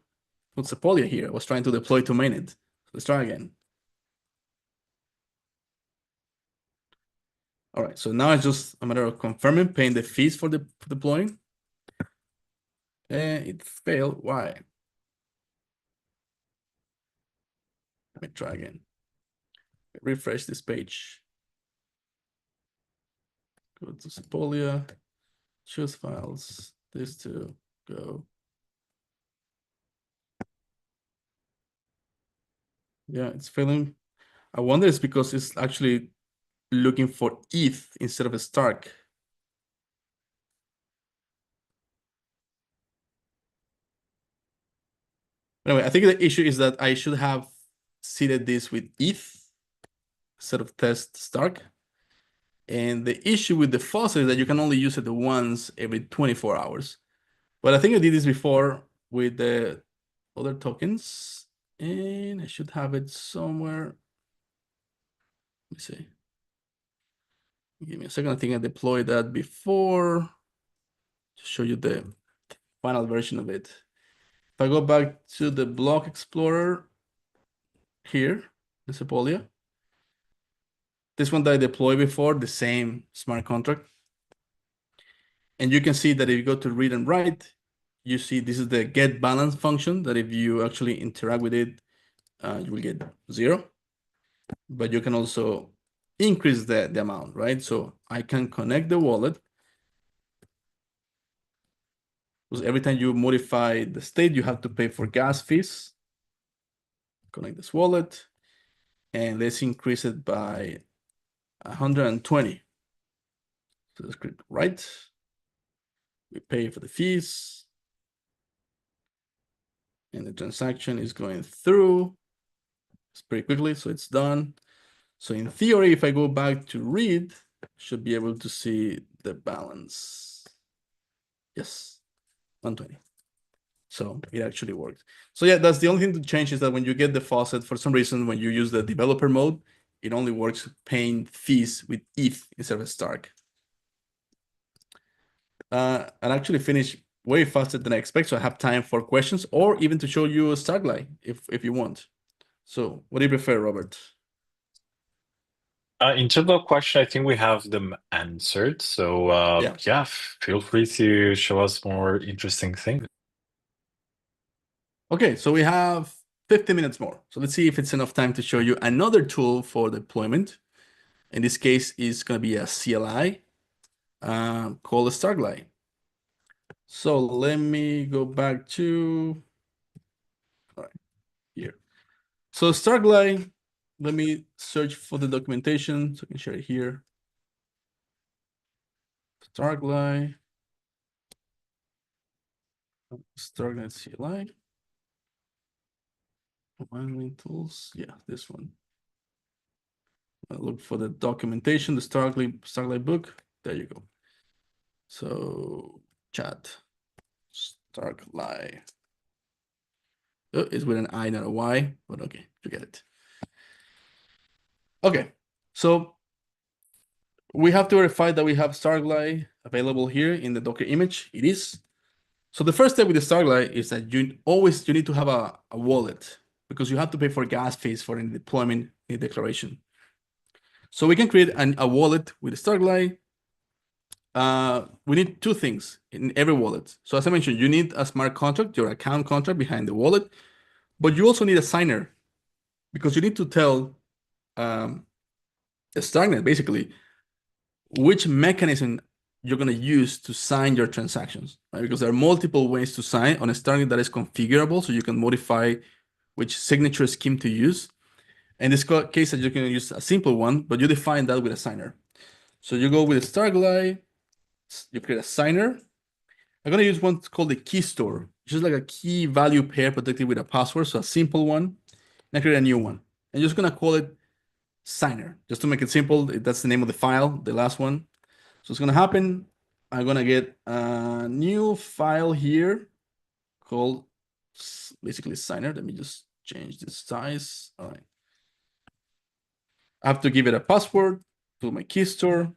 put Sepolia here. I was trying to deploy to mainnet. Let's try again. All right, so now it's just a matter of confirming, paying the fees for deploying. And it failed. Why? Let me try again. Refresh this page. Go to Sepolia, choose files, these two, go. Yeah, it's failing. I wonder it's because it's actually looking for ETH instead of a Stark. Anyway, I think the issue is that I should have seeded this with ETH instead of test Stark. And the issue with the faucet is that you can only use it once every 24 hours. But I think I did this before with the other tokens, and I should have it somewhere. Let me see. Give me a second. I think I deployed that before to show you the final version of it. If I go back to the block explorer here, the Sepolia, this one that I deployed before, the same smart contract. And you can see that if you go to read and write, you see this is the get balance function that if you actually interact with it, you will get 0. But you can also increase the amount, right? So I can connect the wallet. Because every time you modify the state, you have to pay for gas fees. Connect this wallet. And let's increase it by 120. So let's click right. We pay for the fees. And the transaction is going through. It's pretty quickly, so it's done. So in theory, if I go back to read, should be able to see the balance. Yes, 120. So it actually worked. So yeah, that's the only thing to change, is that when you get the faucet, for some reason, when you use the developer mode, it only works paying fees with ETH instead of Stark. And actually finish way faster than I expect, so I have time for questions or even to show you a Starkli if you want. So what do you prefer, Robert? In terms of question, I think we have them answered. So Yeah. yeah, feel free to show us more interesting things. Okay, so we have 50 minutes more. So let's see if it's enough time to show you another tool for deployment. In this case, it's going to be a CLI called a Starkli. So let me go back to here. So Starkli, let me search for the documentation so I can share it here. Starkli, Starknet CLI. Mining tools, yeah, this one. I look for the documentation, the Starkli book. There you go. So chat, Starkli. Oh, it's with an I, not a Y, but okay, forget it. Okay, so we have to verify that we have Starkli available here in the Docker image. It is. So the first step with the Starkli is that you need to have a wallet, because you have to pay for gas fees for any deployment in the declaration. So we can create a wallet with Starkli. We need two things in every wallet. So as I mentioned, you need a smart contract, your account contract behind the wallet, but you also need a signer, because you need to tell Starknet basically which mechanism you're going to use to sign your transactions, right? Because there are multiple ways to sign on a Starknet that is configurable, so you can modify which signature scheme to use. In this case, you're going to use a simple one, but you define that with a signer. So you go with a Starkli, you create a signer. I'm going to use one called the key store, which is like a key value pair protected with a password, so a simple one. And I create a new one. I'm just going to call it signer, just to make it simple. That's the name of the file, the last one. So it's going to happen. I'm going to get a new file here called basically signer. Let me just change the size. All right. I have to give it a password to my key store.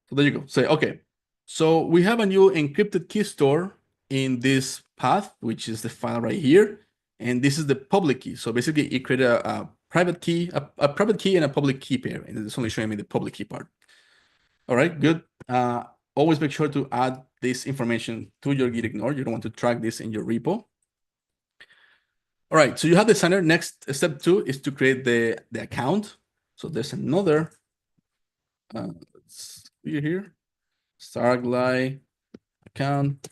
So there you go. Say, okay. So we have a new encrypted key store in this path, which is the file right here. And this is the public key. So basically it created a private key, a private key and a public key pair. And it's only showing me the public key part. All right, good. Always make sure to add this information to your git ignore. You don't want to track this in your repo. All right, so you have the signer. Next, step 2 is to create the account. So there's another, let's see here, Starkli account.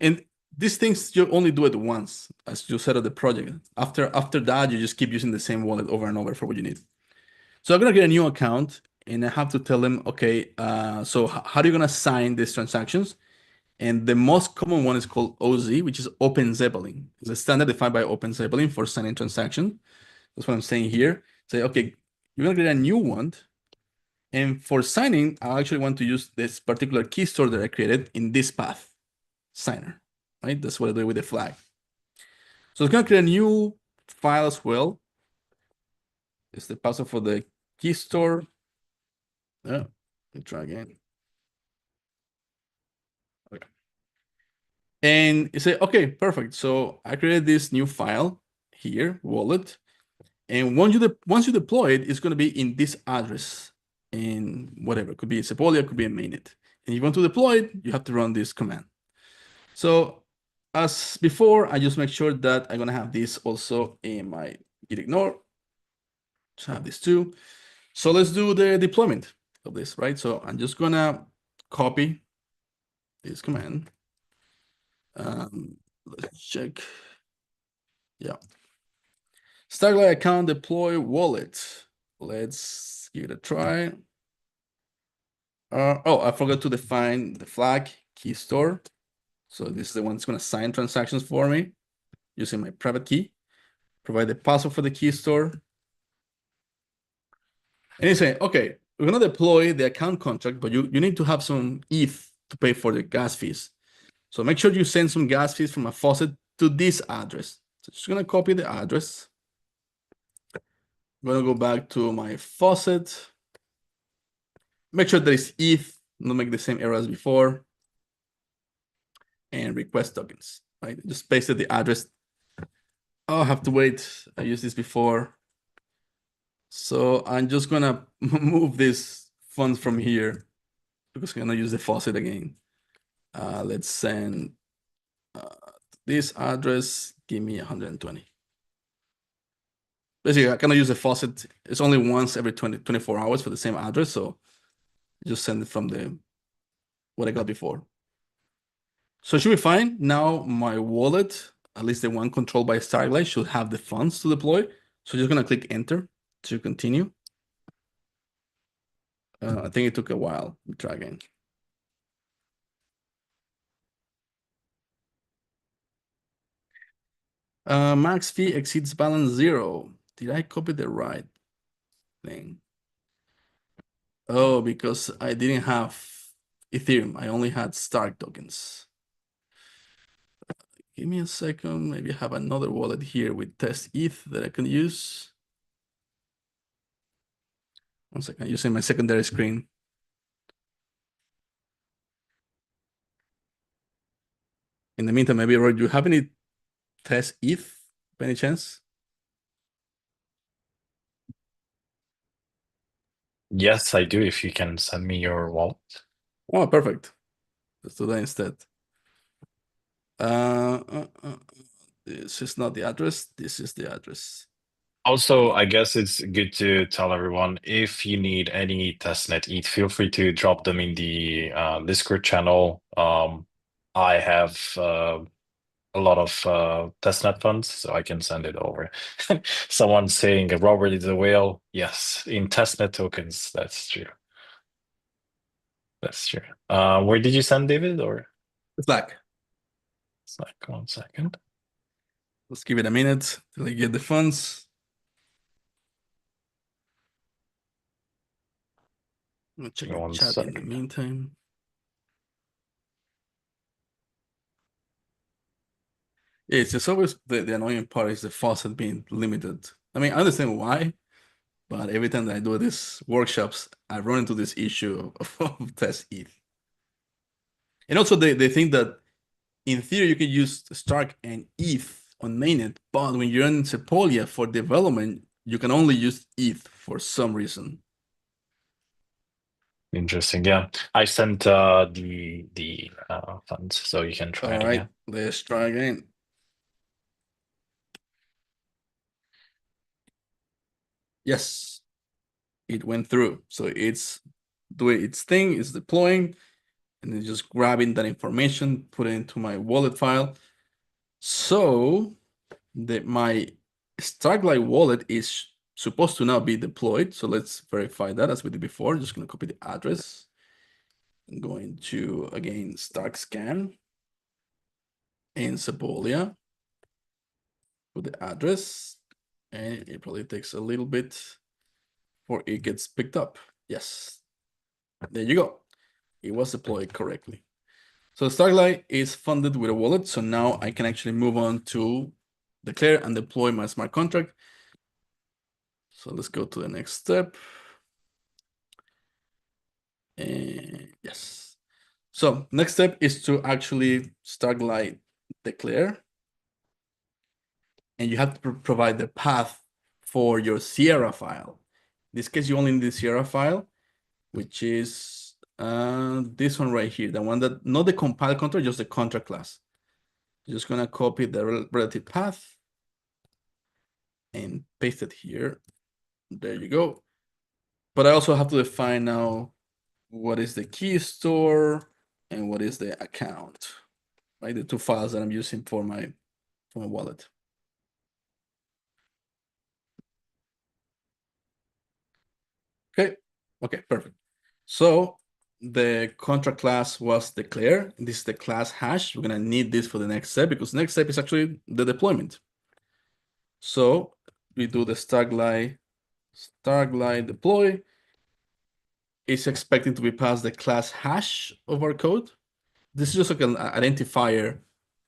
And these things, you only do it once as you set up the project. After that, you just keep using the same wallet over and over for what you need. So I'm gonna get a new account and I have to tell them, okay, so how are you gonna sign these transactions? And the most common one is called OZ, which is Open Zeppelin. It's a standard defined by Open Zeppelin for signing transaction. That's what I'm saying here. Say, okay, you're gonna create a new one. And for signing, I actually want to use this particular key store that I created in this path, signer, right? That's what I do with the flag. So it's gonna create a new file as well. It's the password for the key store. Yeah, let me try again. Okay. And you say, okay, perfect. So I created this new file here, wallet. And once you deploy it, it's going to be in this address in whatever. It could be Sepolia, it could be a mainnet. And you want to deploy it, you have to run this command. So as before, I just make sure that I'm going to have this also in my git ignore. Just have this too. So let's do the deployment of this, right? So I'm just going to copy this command. Let's check. Yeah. Starknet account deploy wallet. Let's give it a try. Oh, I forgot to define the flag key store. So this is the one that's going to sign transactions for me using my private key. Provide the password for the key store. And he's saying, okay, we're going to deploy the account contract, but you need to have some ETH to pay for the gas fees. So make sure you send some gas fees from a faucet to this address. So just going to copy the address. I'm going to go back to my faucet. Make sure there is ETH, not make the same error as before. And request tokens, right? Just pasted the address. Oh, I have to wait. I used this before. So I'm just gonna move these funds from here because I'm gonna use the faucet again. Let's send this address. Give me 120. Basically, I cannot use the faucet. It's only once every 24 hours for the same address. So just send it from the what I got before. So it should be fine. Now my wallet, at least the one controlled by Starkli, should have the funds to deploy. So just gonna click enter to continue. I think it took a while. Let me try again. Max fee exceeds balance 0. Did I copy the right thing? Oh, because I didn't have Ethereum. I only had Stark tokens. Give me a second. Maybe I have another wallet here with test ETH that I can use. One second, using my secondary screen. In the meantime, maybe Roy, do you have any test ETH by any chance? Yes, I do. If you can send me your wallet. Oh, perfect. Let's do that instead. Uh, uh, uh, this is not the address. This is the address. Also, I guess it's good to tell everyone if you need any testnet ETH, feel free to drop them in the Discord channel. I have a lot of testnet funds, so I can send it over. Someone saying Robert is a whale. Yes, in testnet tokens, that's true. That's true. Where did you send David? Or Slack. it's like 1 second. Let's give it a minute till I get the funds. I'm gonna check the One chat in the second. meantime. Yeah, it's just always the annoying part is the faucet being limited. I mean, I understand why, but every time that I do these workshops, I run into this issue of test ETH. And also they think that in theory you can use Stark and ETH on mainnet, but when you're in Sepolia for development, you can only use ETH for some reason. Interesting. Yeah, I sent the funds, so you can try All it right, again. let's try again. Yes, it went through. So it's doing its thing, it's deploying, and then just grabbing that information, put it into my wallet file. So that my Starklight wallet is supposed to now be deployed. So let's verify that as we did before. Just gonna copy the address. I'm going to again Stark scan in Sepolia with the address, and it probably takes a little bit before it gets picked up. Yes, there you go. It was deployed correctly. So Starklight is funded with a wallet. So now I can actually move on to declare and deploy my smart contract. So let's go to the next step. And yes. So next step is to actually Starklight declare. And you have to provide the path for your Sierra file. In this case, you only need the Sierra file, which is this one right here, the one that, not the compile contract, just the contract class. Just gonna copy the relative path and paste it here. There you go. But I also have to define now what is the key store and what is the account, right? The two files that I'm using for my wallet. Okay, perfect. So the contract class was declared. This is the class hash. We're gonna need this for the next step because the next step is actually the deployment. So we do the Starkli deploy. It's expecting to be passed the class hash of our code. This is just like an identifier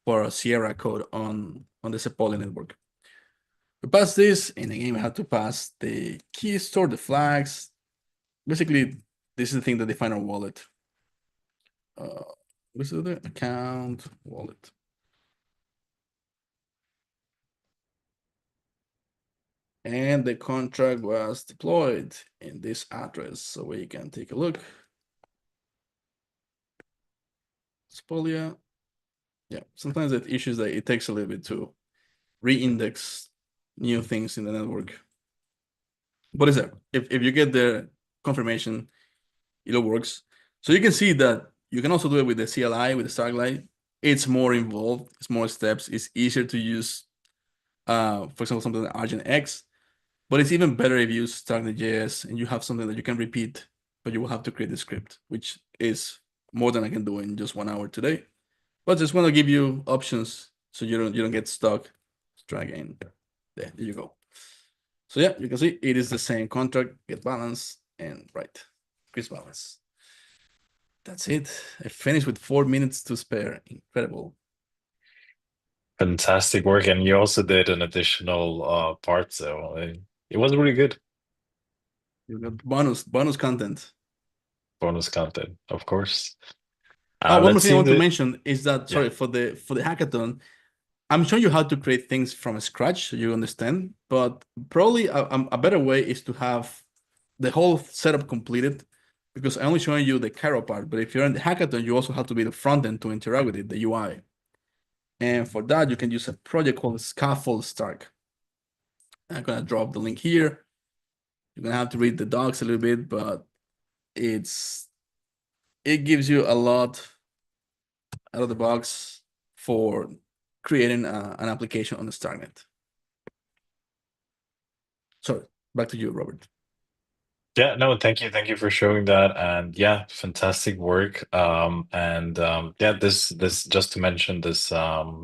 for a Sierra code on the Sepoli network. We pass this, and again, we have to pass the key store, the flags. Basically, this is the thing that define our wallet. This is the account wallet. And the contract was deployed in this address, so we can take a look. Spolia. Yeah, sometimes it issues that it takes a little bit to re-index new things in the network. What is that? If you get the confirmation, it all works. So you can see that you can also do it with the CLI, with the Starklight. It's more involved, it's more steps, it's easier to use, for example, something like Argent-X, but it's even better if you use Starknet.js and you have something that you can repeat, but you will have to create the script, which is more than I can do in just 1 hour today. But just want to give you options so you don't get stuck. Let's try again. There you go. So yeah, you can see it is the same contract, get balance, and right, increase balance. That's it. I finished with 4 minutes to spare. Incredible. Fantastic work. And you also did an additional part, so it was really good. You got bonus content. Bonus content, of course. Oh, one more Let's thing I see want to the mention is that yeah. sorry for the hackathon. I'm showing you how to create things from scratch so you understand, but probably a better way is to have the whole setup completed because I'm only showing you the Cairo part. But if you're in the hackathon, you also have to be the front end to interact with it, the UI. And for that, you can use a project called Scaffold Stark. I'm gonna drop the link here. You're gonna have to read the docs a little bit, but it gives you a lot out of the box for creating an application on the Starknet. Sorry, back to you, Robert. Yeah, no, thank you for showing that. And yeah, fantastic work. And yeah, this just to mention this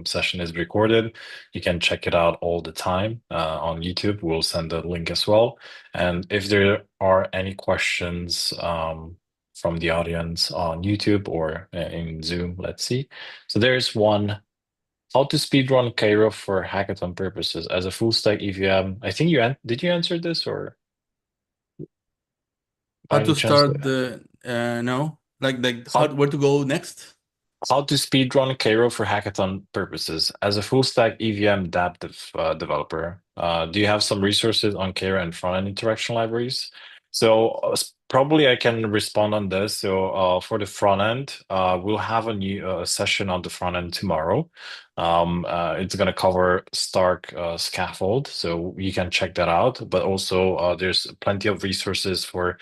session is recorded. You can check it out all the time on YouTube. We'll send the link as well. And if there are any questions from the audience on YouTube or in Zoom, let's see. So there's one. How to speedrun Cairo for hackathon purposes as a full stack EVM. I think did you answer this or How by any to chance? start the no, like how How where to go next? How to speedrun Cairo for hackathon purposes. As a full stack EVM developer, do you have some resources on Cairo and front-end interaction libraries? So probably I can respond on this. So for the front end, we'll have a new session on the front end tomorrow. It's going to cover Stark scaffold, so you can check that out. But also there's plenty of resources for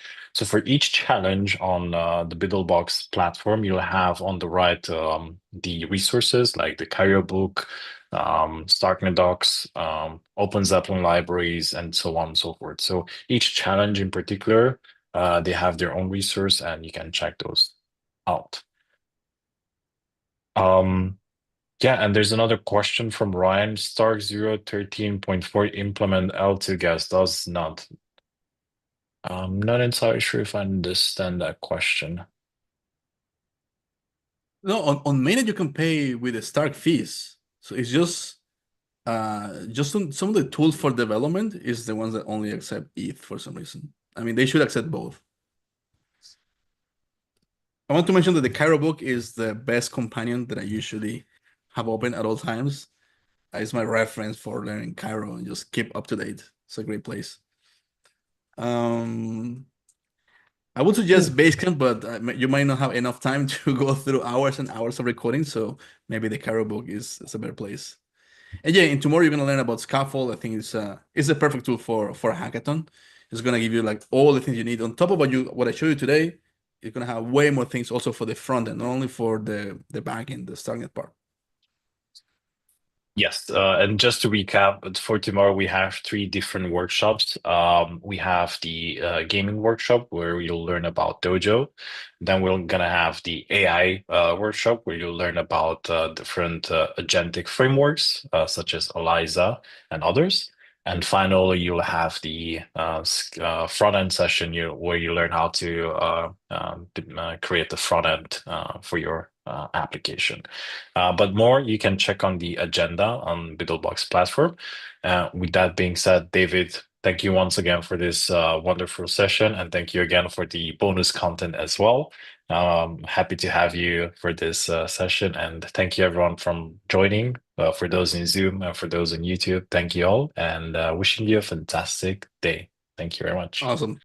each challenge on the Biddlebox platform, you'll have on the right the resources like the Cairo book, Starknet docs, Open Zeppelin libraries, and so on and so forth. So each challenge in particular, they have their own resource, and you can check those out. Um, yeah, and there's another question from Ryan. Stark 013.4 implement L2 gas does not. I'm not entirely sure if I understand that question. No, on mainnet you can pay with the Stark fees. So it's just some of the tools for development is the ones that only accept ETH for some reason. I mean, they should accept both. I want to mention that the Cairo book is the best companion that I usually have open at all times. It's my reference for learning Cairo and just keep up to date. It's a great place. Um, I would suggest Basecamp, but you might not have enough time to go through hours and hours of recording. So maybe the Cairo book is a better place. And yeah, and tomorrow you're gonna learn about Scaffold. I think it's a perfect tool for a hackathon. It's gonna give you like all the things you need on top of what I showed you today. You're gonna have way more things also for the front end, not only for the back end, the Starknet part. Yes, and just to recap, for tomorrow we have three different workshops. We have the gaming workshop where you'll learn about Dojo. Then we're gonna have the AI workshop where you'll learn about different agentic frameworks such as Eliza and others. And finally, you'll have the front end session where you learn how to create the front end for your application. But more, you can check on the agenda on Biddlebox platform. With that being said, David, thank you once again for this wonderful session, and thank you again for the bonus content as well. Happy to have you for this session, and thank you everyone from joining. For those in Zoom and for those on YouTube, thank you all, and wishing you a fantastic day. Thank you very much. Awesome.